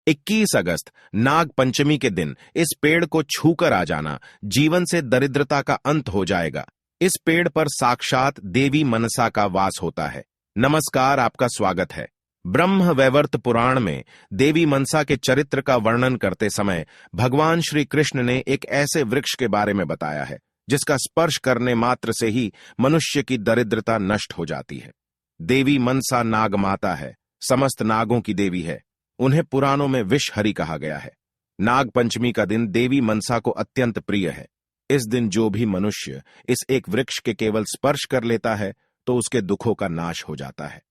21 अगस्त नाग पंचमी के दिन इस पेड़ को छूकर आ जाना, जीवन से दरिद्रता का अंत हो जाएगा। इस पेड़ पर साक्षात देवी मनसा का वास होता है। नमस्कार, आपका स्वागत है। ब्रह्म वैवर्त पुराण में देवी मनसा के चरित्र का वर्णन करते समय भगवान श्री कृष्ण ने एक ऐसे वृक्ष के बारे में बताया है जिसका स्पर्श करने मात्र से ही मनुष्य की दरिद्रता नष्ट हो जाती है। देवी मनसा नाग माता है, समस्त नागों की देवी है। उन्हें पुराणों में विषहरी कहा गया है। नाग पंचमी का दिन देवी मनसा को अत्यंत प्रिय है। इस दिन जो भी मनुष्य इस एक वृक्ष के केवल स्पर्श कर लेता है तो उसके दुखों का नाश हो जाता है।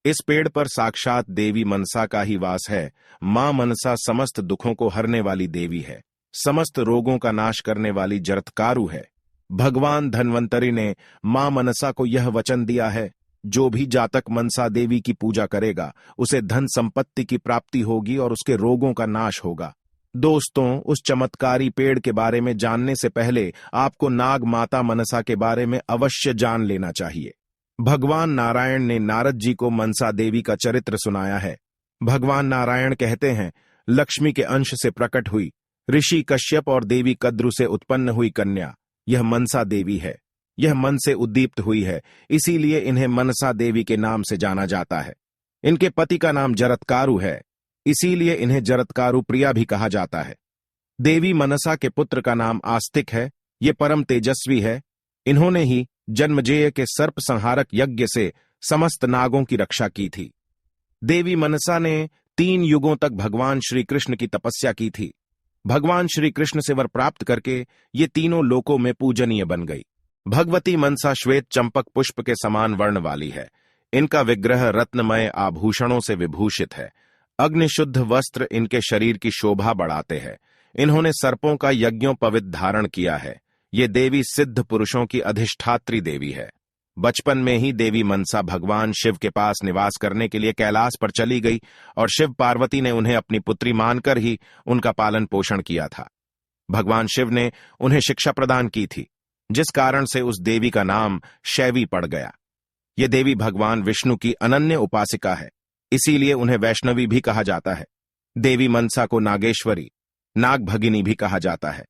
इस पेड़ पर साक्षात देवी मनसा का ही वास है। मां मनसा समस्त दुखों को हरने वाली देवी है, समस्त रोगों का नाश करने वाली जरत्कारु है। भगवान धन्वंतरि ने मां मनसा को यह वचन दिया है, जो भी जातक मनसा देवी की पूजा करेगा उसे धन संपत्ति की प्राप्ति होगी और उसके रोगों का नाश होगा। दोस्तों, उस चमत्कारी पेड़ के बारे में जानने से पहले आपको नाग माता मनसा के बारे में अवश्य जान लेना चाहिए। भगवान नारायण ने नारद जी को मनसा देवी का चरित्र सुनाया है। भगवान नारायण कहते हैं, लक्ष्मी के अंश से प्रकट हुई ऋषि कश्यप और देवी कद्रु से उत्पन्न हुई कन्या, यह मनसा देवी है। यह मन से उद्दीप्त हुई है, इसीलिए इन्हें मनसा देवी के नाम से जाना जाता है। इनके पति का नाम जरत्कारु है, इसीलिए इन्हें जरत्कारु प्रिया भी कहा जाता है। देवी मनसा के पुत्र का नाम आस्तिक है। ये परम तेजस्वी है। इन्होंने ही जन्मजेय के सर्प संहारक यज्ञ से समस्त नागों की रक्षा की थी। देवी मनसा ने 3 युगों तक भगवान श्री कृष्ण की तपस्या की थी। भगवान श्री कृष्ण से वर प्राप्त करके ये तीनों लोकों में पूजनीय बन गई। भगवती मनसा श्वेत चंपक पुष्प के समान वर्ण वाली है। इनका विग्रह रत्नमय आभूषणों से विभूषित है। अग्निशुद्ध वस्त्र इनके शरीर की शोभा बढ़ाते हैं। इन्होंने सर्पों का यज्ञोपवीत धारण किया है। ये देवी सिद्ध पुरुषों की अधिष्ठात्री देवी है। बचपन में ही देवी मनसा भगवान शिव के पास निवास करने के लिए कैलाश पर चली गई और शिव पार्वती ने उन्हें अपनी पुत्री मानकर ही उनका पालन पोषण किया था। भगवान शिव ने उन्हें शिक्षा प्रदान की थी, जिस कारण से उस देवी का नाम शैवी पड़ गया। ये देवी भगवान विष्णु की अनन्य उपासिका है, इसीलिए उन्हें वैष्णवी भी कहा जाता है। देवी मनसा को नागेश्वरी, नाग भगिनी भी कहा जाता है,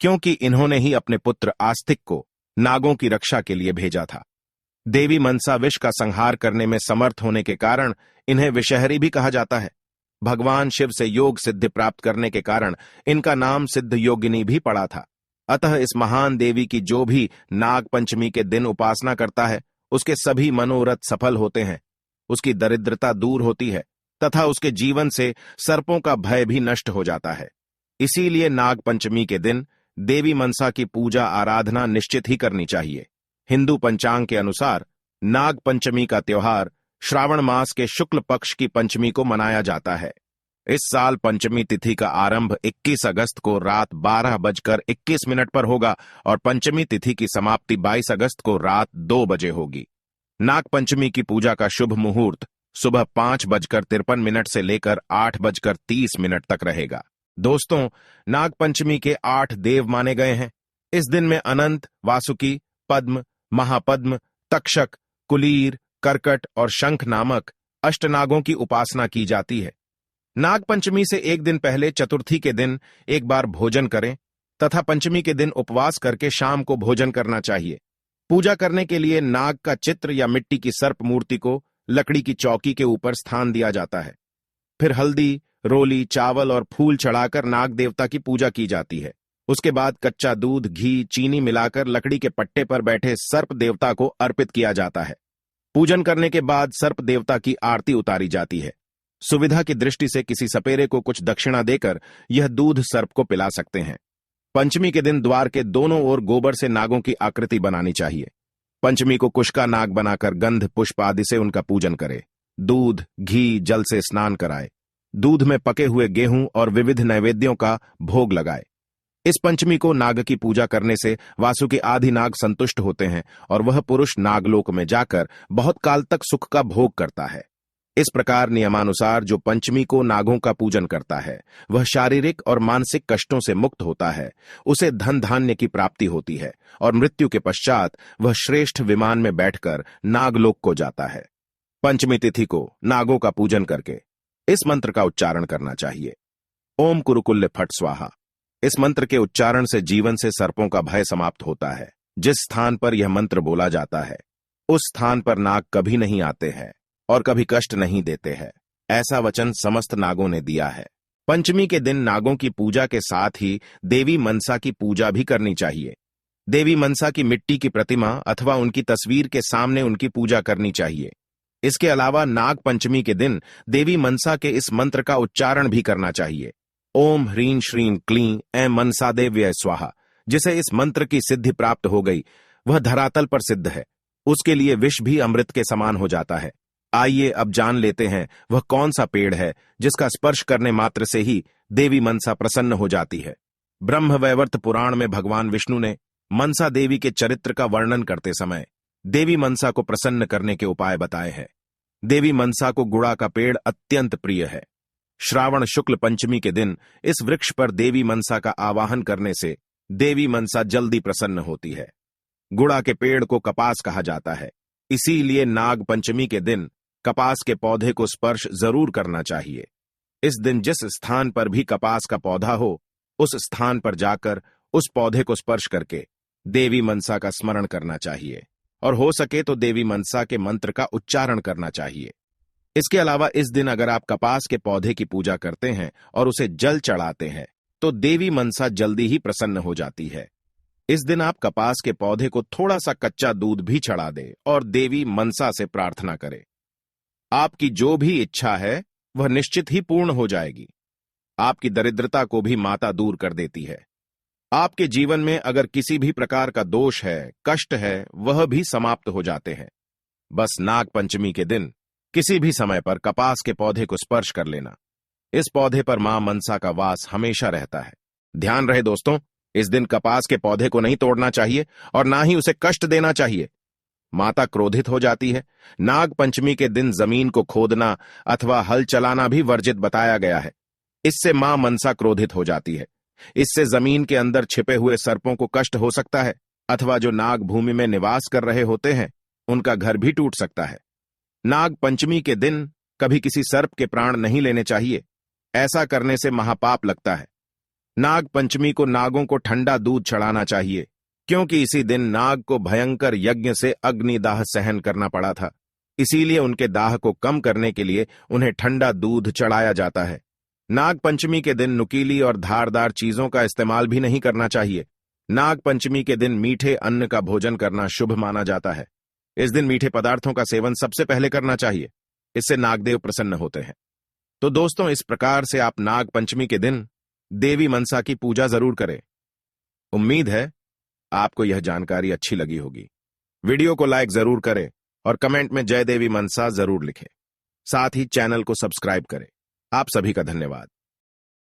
क्योंकि इन्होंने ही अपने पुत्र आस्तिक को नागों की रक्षा के लिए भेजा था। देवी मनसा विष का संहार करने में समर्थ होने के कारण इन्हें विषहरी भी कहा जाता है। भगवान शिव से योग सिद्धि प्राप्त करने के कारण इनका नाम सिद्ध योगिनी भी पड़ा था। अतः इस महान देवी की जो भी नाग पंचमी के दिन उपासना करता है उसके सभी मनोरथ सफल होते हैं, उसकी दरिद्रता दूर होती है तथा उसके जीवन से सर्पों का भय भी नष्ट हो जाता है। इसीलिए नाग पंचमी के दिन देवी मनसा की पूजा आराधना निश्चित ही करनी चाहिए। हिंदू पंचांग के अनुसार नाग पंचमी का त्योहार श्रावण मास के शुक्ल पक्ष की पंचमी को मनाया जाता है। इस साल पंचमी तिथि का आरंभ 21 अगस्त को रात 12:21 पर होगा और पंचमी तिथि की समाप्ति 22 अगस्त को रात 2 बजे होगी। नाग पंचमी की पूजा का शुभ मुहूर्त सुबह 5:53 से लेकर 8:30 तक रहेगा। दोस्तों, नाग पंचमी के 8 देव माने गए हैं। इस दिन में अनंत, वासुकी, पद्म, महापद्म, तक्षक, कुलीर, कर्कट और शंख नामक अष्टनागों की उपासना की जाती है। नाग पंचमी से एक दिन पहले चतुर्थी के दिन एक बार भोजन करें तथा पंचमी के दिन उपवास करके शाम को भोजन करना चाहिए। पूजा करने के लिए नाग का चित्र या मिट्टी की सर्प मूर्ति को लकड़ी की चौकी के ऊपर स्थान दिया जाता है। फिर हल्दी, रोली, चावल और फूल चढ़ाकर नाग देवता की पूजा की जाती है। उसके बाद कच्चा दूध, घी, चीनी मिलाकर लकड़ी के पट्टे पर बैठे सर्प देवता को अर्पित किया जाता है। पूजन करने के बाद सर्प देवता की आरती उतारी जाती है। सुविधा की दृष्टि से किसी सपेरे को कुछ दक्षिणा देकर यह दूध सर्प को पिला सकते हैं। पंचमी के दिन द्वार के दोनों ओर गोबर से नागों की आकृति बनानी चाहिए। पंचमी को कुशका नाग बनाकर गंध, पुष्प आदि से उनका पूजन करे। दूध, घी, जल से स्नान कराए। दूध में पके हुए गेहूं और विविध नैवेद्यों का भोग लगाए। इस पंचमी को नाग की पूजा करने से वासुकी आदि नाग संतुष्ट होते हैं और वह पुरुष नागलोक में जाकर बहुत काल तक सुख का भोग करता है। इस प्रकार नियमानुसार जो पंचमी को नागों का पूजन करता है वह शारीरिक और मानसिक कष्टों से मुक्त होता है, उसे धन धान्य की प्राप्ति होती है और मृत्यु के पश्चात वह श्रेष्ठ विमान में बैठकर नागलोक को जाता है। पंचमी तिथि को नागों का पूजन करके इस मंत्र का उच्चारण करना चाहिए। ओम कुरुकुल्य फट स्वाहा। इस मंत्र के उच्चारण से जीवन से सर्पों का भय समाप्त होता है। जिस स्थान पर यह मंत्र बोला जाता है उस स्थान पर नाग कभी नहीं आते हैं और कभी कष्ट नहीं देते हैं, ऐसा वचन समस्त नागों ने दिया है। पंचमी के दिन नागों की पूजा के साथ ही देवी मनसा की पूजा भी करनी चाहिए। देवी मनसा की मिट्टी की प्रतिमा अथवा उनकी तस्वीर के सामने उनकी पूजा करनी चाहिए। इसके अलावा नाग पंचमी के दिन देवी मनसा के इस मंत्र का उच्चारण भी करना चाहिए। ओम ह्रीं श्रीं क्लीं ऐं मनसा देव्य स्वाहा। जिसे इस मंत्र की सिद्धि प्राप्त हो गई वह धरातल पर सिद्ध है। उसके लिए विष भी अमृत के समान हो जाता है। आइए अब जान लेते हैं वह कौन सा पेड़ है जिसका स्पर्श करने मात्र से ही देवी मनसा प्रसन्न हो जाती है। ब्रह्मवैवर्त पुराण में भगवान विष्णु ने मनसा देवी के चरित्र का वर्णन करते समय देवी मनसा को प्रसन्न करने के उपाय बताए हैं। देवी मनसा को गुड़ा का पेड़ अत्यंत प्रिय है। श्रावण शुक्ल पंचमी के दिन इस वृक्ष पर देवी मनसा का आवाहन करने से देवी मनसा जल्दी प्रसन्न होती है। गुड़ा के पेड़ को कपास कहा जाता है, इसीलिए नाग पंचमी के दिन कपास के पौधे को स्पर्श जरूर करना चाहिए। इस दिन जिस स्थान पर भी कपास का पौधा हो उस स्थान पर जाकर उस पौधे को स्पर्श करके देवी मनसा का स्मरण करना चाहिए और हो सके तो देवी मनसा के मंत्र का उच्चारण करना चाहिए। इसके अलावा इस दिन अगर आप कपास के पौधे की पूजा करते हैं और उसे जल चढ़ाते हैं तो देवी मनसा जल्दी ही प्रसन्न हो जाती है। इस दिन आप कपास के पौधे को थोड़ा सा कच्चा दूध भी चढ़ा दें और देवी मनसा से प्रार्थना करें। आपकी जो भी इच्छा है वह निश्चित ही पूर्ण हो जाएगी। आपकी दरिद्रता को भी माता दूर कर देती है। आपके जीवन में अगर किसी भी प्रकार का दोष है, कष्ट है, वह भी समाप्त हो जाते हैं। बस नाग पंचमी के दिन किसी भी समय पर कपास के पौधे को स्पर्श कर लेना। इस पौधे पर मां मनसा का वास हमेशा रहता है। ध्यान रहे दोस्तों, इस दिन कपास के पौधे को नहीं तोड़ना चाहिए और ना ही उसे कष्ट देना चाहिए। माता क्रोधित हो जाती है। नाग पंचमी के दिन जमीन को खोदना अथवा हल चलाना भी वर्जित बताया गया है। इससे मां मनसा क्रोधित हो जाती है। इससे जमीन के अंदर छिपे हुए सर्पों को कष्ट हो सकता है अथवा जो नाग भूमि में निवास कर रहे होते हैं उनका घर भी टूट सकता है। नाग पंचमी के दिन कभी किसी सर्प के प्राण नहीं लेने चाहिए, ऐसा करने से महापाप लगता है। नाग पंचमी को नागों को ठंडा दूध चढ़ाना चाहिए, क्योंकि इसी दिन नाग को भयंकर यज्ञ से अग्निदाह सहन करना पड़ा था। इसीलिए उनके दाह को कम करने के लिए उन्हें ठंडा दूध चढ़ाया जाता है। नाग पंचमी के दिन नुकीली और धारदार चीजों का इस्तेमाल भी नहीं करना चाहिए। नाग पंचमी के दिन मीठे अन्न का भोजन करना शुभ माना जाता है। इस दिन मीठे पदार्थों का सेवन सबसे पहले करना चाहिए, इससे नागदेव प्रसन्न होते हैं। तो दोस्तों, इस प्रकार से आप नाग पंचमी के दिन देवी मनसा की पूजा जरूर करें। उम्मीद है आपको यह जानकारी अच्छी लगी होगी। वीडियो को लाइक जरूर करें और कमेंट में जय देवी मनसा जरूर लिखें। साथ ही चैनल को सब्सक्राइब करें। आप सभी का धन्यवाद।